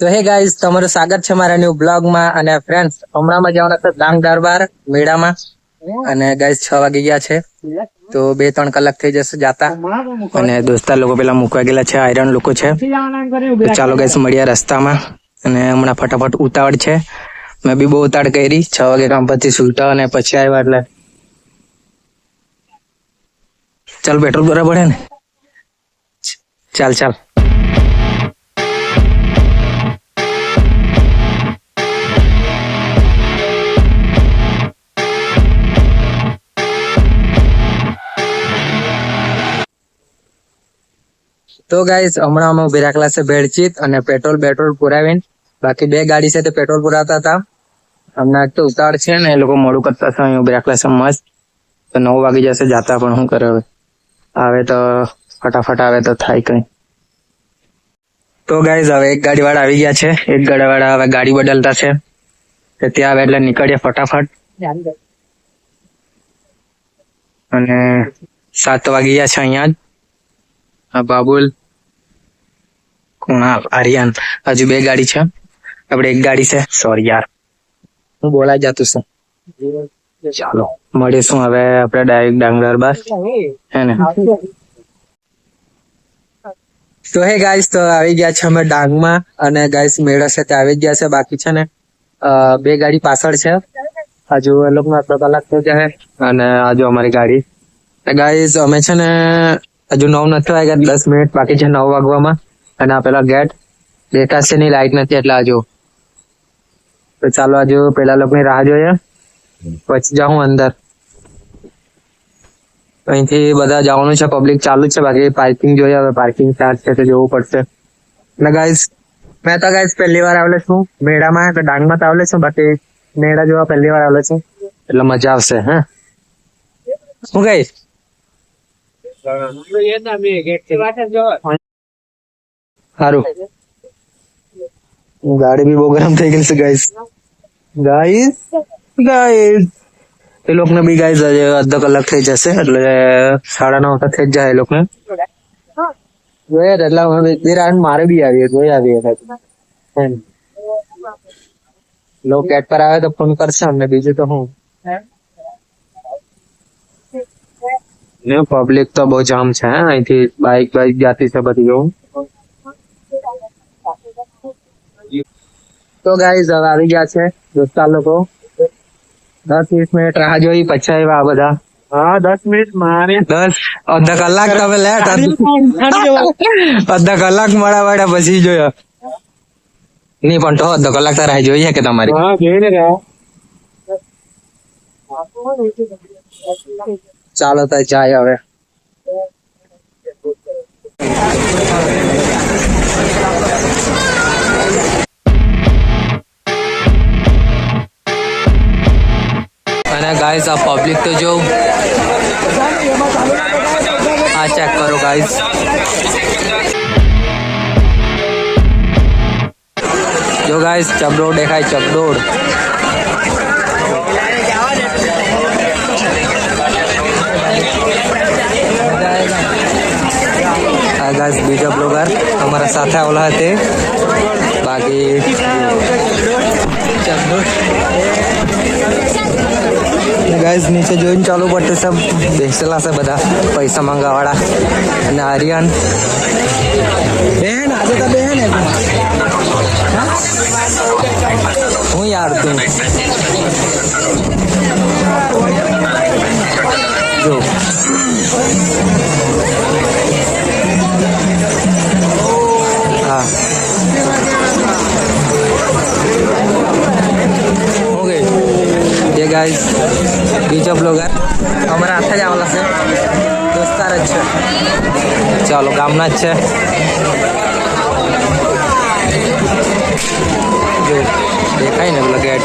તો hey guys, તમારું સ્વાગત છે મારા ન્યુ બ્લોગમાં. અને ફ્રેન્ડ્સ, હમણાં જવાના છે ડાંગ દરબાર મેળામાં. અને ગાઈઝ 6 વાગી ગયા છે, તો 2-3 કલાક થઈ જશે જાતા. અને દોસ્તાર લોકો પેલા મૂકવા ગયેલા છે, આયરન લોકો છે. તો ચાલો ગાઈઝ મળીએ રસ્તામાં. અને હમણાં ફટાફટ ઉતાવળ છે, મેં બી બહુ ઉતાવળ કરી. 6 વાગે કામ પરથી છૂટા અને પછી આવ્યા એટલે ચાલ પેટ્રોલ બરાબર હે ને. ચાલ ચાલ. તો ગાઈઝ, હમણાં અમે ઉભી રાખેલા છે ભેળચીત અને પેટ્રોલ પુરાવીને. બાકી 2 ગાડી છે તે પેટ્રોલ પુરાવતા હતા. હમણાં તો ઉતાવળ છે ને, એ લોકો મોડું કરતા છે. અહીં ઉભી રાખેલા છે મસ્ત. તો 9 વાગી જશે જાતા, પણ શું કરે હવે, આવે તો ફટાફટ આવે તો થાય કઈ. તો ગાઈઝ, હવે એક ગાડી વાળા આવી ગયા છે. એક ગાડી વાળા હવે ગાડી બદલતા છે, તો ત્યાં આવે એટલે નીકળીએ ફટાફટ. અને 7 વાગી ગયા છે અહીંયા જ. બાબુલ, કુણાલ, આર્યન, હજુ 2 ગાડી છે. આપણે એક ગાડી છે. સોરી યાર, હું બોલાઈ જતું છે. ચાલો મળીશું હવે આપણે ડાયરેક્ટ ડાંગ દરબાર, હે ને. તો હે ગાઈસ, તો આવી ગયા છે અમે ડાંગમાં. અને ગાઈસ, મેળો છે તે આવી ગયા છે. બાકી છે ને 2 ગાડી પાછળ છે. હજુ એ લોકો અડધો કલાક થઈ જાય. અને હજુ અમારી ગાડી. ગાઈસ, અમે છે ને હજુ 9 નથી વાગ્યા, 10 મિનિટ બાકી છે 9 વાગવામાં. અને આ પેલા ગેટ દેખાશે ની, લાઈટ નથી એટલે હજુ. તો ચાલો હજુ પેલા લોકોની રાહ જોઈએ, પછી જાઉં અંદર. અહીંથી બધા જવાનું છે, પબ્લિક ચાલુ છે. બાકી પાર્કિંગ જોઈએ, હવે પાર્કિંગ ચાર્જ છે તો જોવું પડશે. અને ગાઈસ, મેં તો ગાઈસ પહેલી વાર આવેલો છું મેળામાં. તો ડાંગમાં તો આવેલો છું, બાકી મેળા જોવા પહેલી વાર આવેલો છું, એટલે મજા આવશે. હે શું ગાઈસ? સારું, ગાડી બી બહુ ગરમ થઈ ગઈ છે ગાઈસ. ગાઈસ એ લોકોને બી ગાઈસ અડધો કલાક થઈ જશે, એટલે 9:30 તો થઈ જ જાય એ લોકોને. જોઈએ એટલે મારે બી આવીએ લો ગેટ પર આવે તો ફોન કરશે અમને, બીજું તો હું. પબ્લિક તો બહુ જામ છે. અહીંથી બાઇક જાતી છે બધી જોઉં. તો ગાઈઝ, હવે આવી ગયા છે દોસ્તાર લોકો. 10-20 મિનિટ રાહ જોઈ, પછી આવ્યા આ બધા. હા, 10 મિનિટ મારે 10 અડધા કલાક તમે લેટ. અડધા કલાક મળ્યા પછી જોયો નહીં, પણ તો અડધો કલાક તો રાહ જોઈએ કે તમારી. ચાલો તો જાય હવે. અને ગાઈસ, આ પબ્લિક તો જો આ ચેક કરો ગાઈસ. જો ગાઈસ, ચકડોળ દેખાય, ચકડોળ. આ ગાઈસ બીજા બ્લોગર અમારા સાથે આવેલા હતા. બાકી ગાઈસ, નીચે જોઈને ચાલુ પડશે. સબ બેસેલા છે બધા પૈસા માંગવાવાળા. અને આર્યન બેન, આજે તો બેન હું યાર તું જો. હા, ઓકે. ये गाइस, બીજો બ્લોગર અમારા હાથે જ આવેલા છે, દોસ્તાર જ છે. ચાલો, ગામના જ છે. જો દેખાય ને પેલો gate.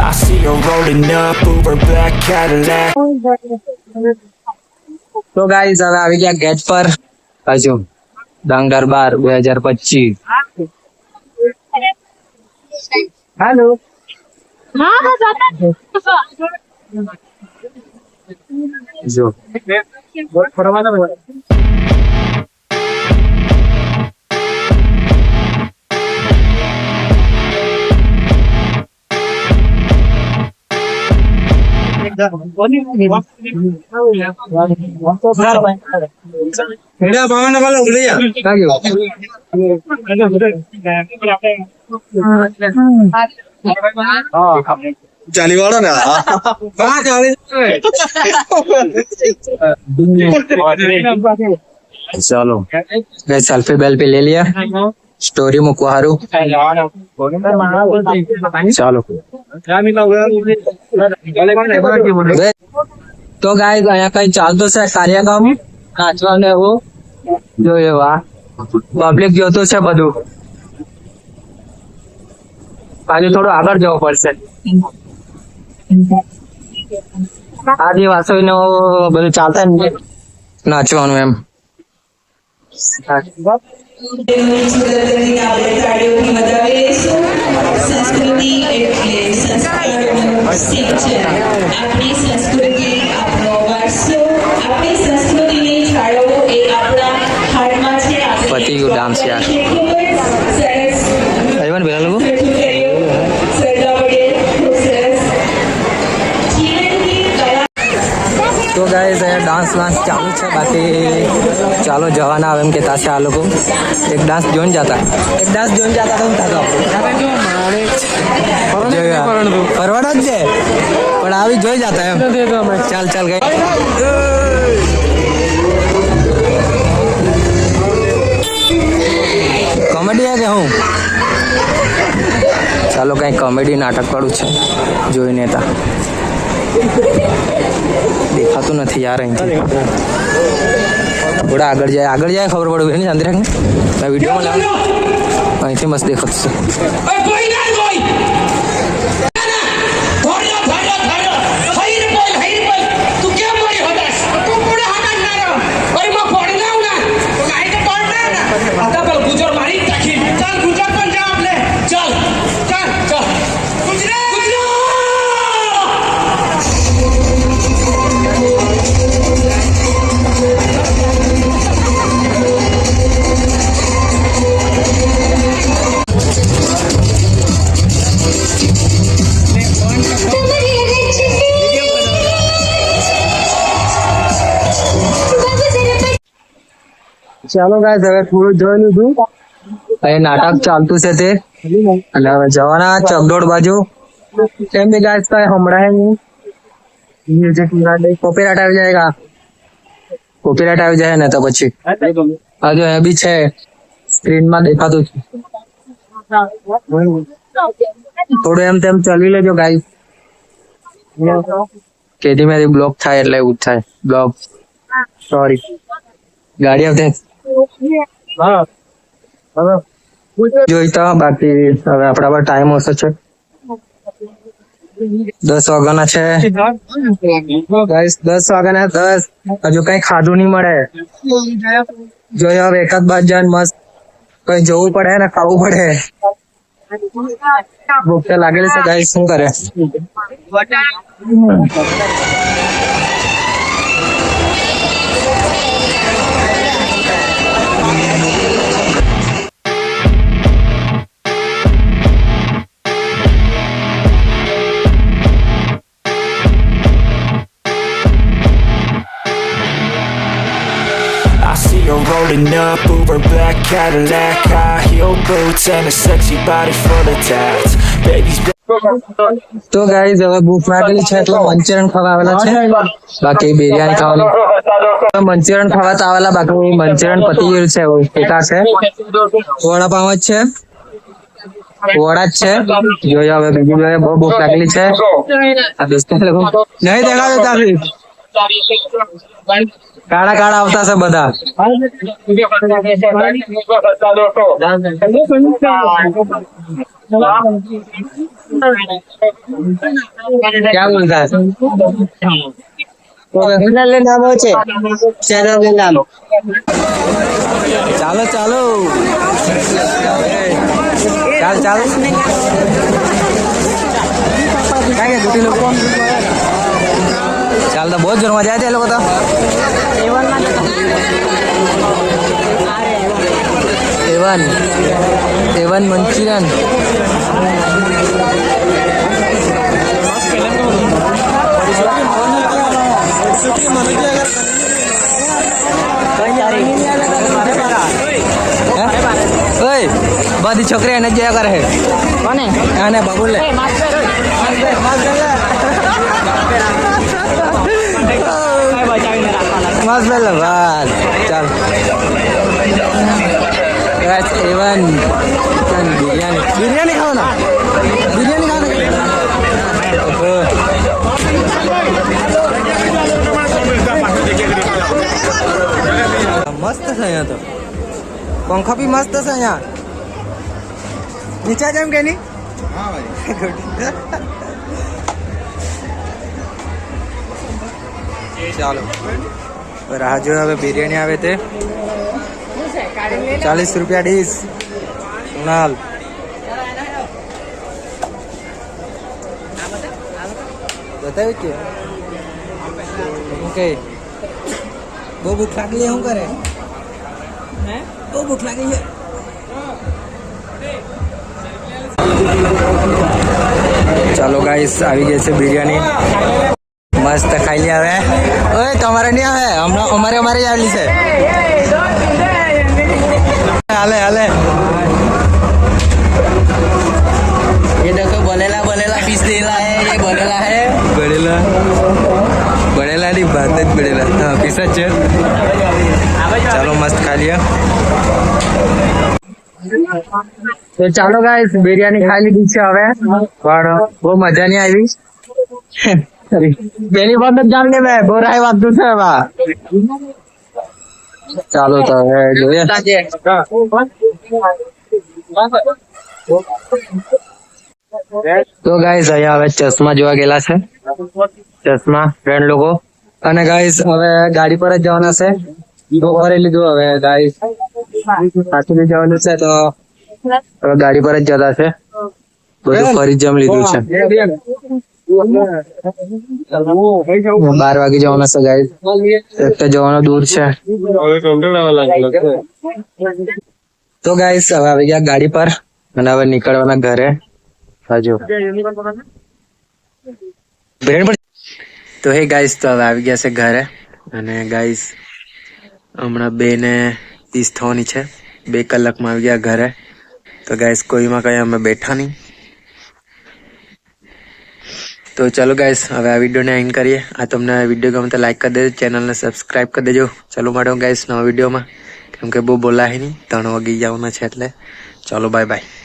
I see you rolling up Uber black Cadillac. તો ગાઈસ, હવે આવી ગયા ગેટ પર. હજુ ડાંગ દરબાર 2025. હેલો. જો ચાલી વાળો ને चलो गैस सेल्फी बेल्फी ले लिया स्टोरी મૂકવા હારું ચાલો તો ગાઈસ અહીંયા કઈ ચાલતો છે કાર્યક્રમ નાચવા ને એવું જોઈએ વાહ પબ્લિક જોતો છે બધું આજે થોડું આગળ જવું પડશે આદિવાસીઓ બધું ચાલતા ને નાચવાનું એમ સંસ્કૃતિ એટલે સંસ્કારનું સિંચન. આપણી સંસ્કૃતિ આપણો વારસો, આપણી સંસ્કૃતિને જાળવવો એ આપણા હાથમાં છે. પતી ગયું ડાન્સ યાર ખૂબ જ સરસ આવ્યા ને પેલા લોકો રજૂ કર્યો. સરદાર પટેલ ખૂબ સરસ જીવનની કળા. તો ગાઈસ અહીંયા ડાન્સ ચાલુ છે બાકી ચાલો જવાના આવે એમ કહેતા છે આ લોકો એક ડાન્સ જોઈને જતા તો હું થતો ફરવાના જ છે પણ આવી જોઈ જતા એમ ચાલ ગઈ કોમેડી હે કે હું ચાલો કઈ કોમેડી નાટક વાળું છે જોઈને તા દેખાતું નથી યાર અહીંથી થોડા આગળ જાય ખબર પડે ને અંદર મેં વિડીયોમાં લાવ અહીંથી મસ્ત દેખાતું છે ચાલો ગાઈસ હવે થોડું જોઈ લીધું અહીં નાટક ચાલતું છે તે અને હવે જવાના ચકડોળ બાજુ એમ બી ગાઈસ કઈ હમણાં કોપીરાઇટ આવી જાય ને તો પછી હજુ એ બી છે સ્ક્રીનમાં દેખાતું છે થોડું એમ તેમ ચલી લેજો ગાઈસ કેદી મેરી બ્લોક થાય એટલે એવું થાય બ્લોક સોરી ગાડી આવતે જોઈતા બાકી હવે આપણા પર ટાઈમ ઓછો છે 10 વાગ્યાના છે ગાઈસ 10 વાગ્યાના 10 હજુ કઈ ખાધું નહીં મળે જોઈએ હવે એકાદ બાદ જાય મસ્ત કઈ જવું પડે ને ખાવું પડે ભૂખ તો લાગેલી છે ગાઈસ શું કરે I see her rolling up, Uber black Cadillac, high heel boots and a sexy body full of tats. Baby's તો ગાઈસ હવે ભૂખ લાગેલી છે એટલે મંચુરિયન ખાવા આવેલા છે બાકી બિરયાની ખાવાની મંચુરિયન ખાવા તો આવેલા બાકી મંચુરિયન પતી ગયું છે એકા છે વડાપાવ જ છે વડા જ છે જોઈએ હવે બીજું જોઈએ બહુ ભૂખ લાગેલી છે આ દોસ્તો લોકો નહીં દેખાતો ત્યાંથી કાળા આવતા છે બધા क्या बोलता है नाम हो चैनल के नाम ચાલો ચાલો ચાલ કાંઈ દુટી લોકો કાલ તો બહુ જોરમાં જાય છે એ લોકો તો એવન મંચુરિયન બધી છોકરી એને જોયા કરે કોને આને બાબુલે મસ્ત પેલા વાત ચાલ એવન બિરયાની બિરયાની ખાઓ ના બિરયાની ખાઓ મસ્ત છે અહીંયા તો પંખો બી મસ્ત છે અહીંયા નીચે જેમ કે નહીં ચાલો રાહ જો હવે બિરયાની આવે તે 40 રૂપિયા ડીશ નાલ બતાવ્યું કે ઓકે બહુ ભૂખ લાગી શું કરે બહુ ભૂખ લાગી છે ચાલો ગાઈસ આવી ગઈ છે બિરયાની મસ્ત ખાઈ લે હવે ઓય તમારે નહીં આવે હમણાં અમારે આવેલી છે હાલે હાલે ये देखो बनेला पीस देला है ये बनेला है बनेला नहीं बात है बनेला हाँ पीसा છે ચાલો મસ્ત ખા લિયા તો ચાલો ગાઈસ બિરયાની ખાઈ લીધી છે હવે પણ બહુ મજા નહીં આવી પહેલી વાર જ જાણ લે મેં બોરાય વાગતું છે બા ચાલો તો હવે જોઈએ તો ગાઈસ અહીંયા હવે ચશ્મા જોવા ગયેલા છે ચશ્મા ફ્રેન્ડ લોકો અને ગાઈસ હવે ગાડી પર જ જવાના છે બપોરે લીધું હવે ગાઈસ સાચું જવાનું છે તો હવે ગાડી પર જ જતા છે બધું ફરી જમ લીધું છે 12 વાગે જવાના છે ગાઈસ એક તો જવાનું દૂર છે તો ગાઈસ હવે આવી ગયા ગાડી પર અને હવે નીકળવાના ઘરે હજુ તો હે ગાઈસ તો હવે આવી ગયા છે ઘરે અને ગાઈસ હમણાં 2:30 થવાની છે 2 કલાકમાં આવી ગયા ઘરે તો ગાઈસ કોઈમાં કઈ અમે બેઠા નહીં તો ચલો ગાઈસ હવે આ વિડીયોને એન્ડ કરીએ આ તમને વિડીયો ગમે તો લાઈક કરી દેજો ચેનલને સબસ્ક્રાઇબ કરી દેજો ચલો મળો ગાઈસ નવા વિડીયોમાં કેમ કે બહુ બોલાય નહીં 3 વાગી જવાના છે એટલે ચલો બાય બાય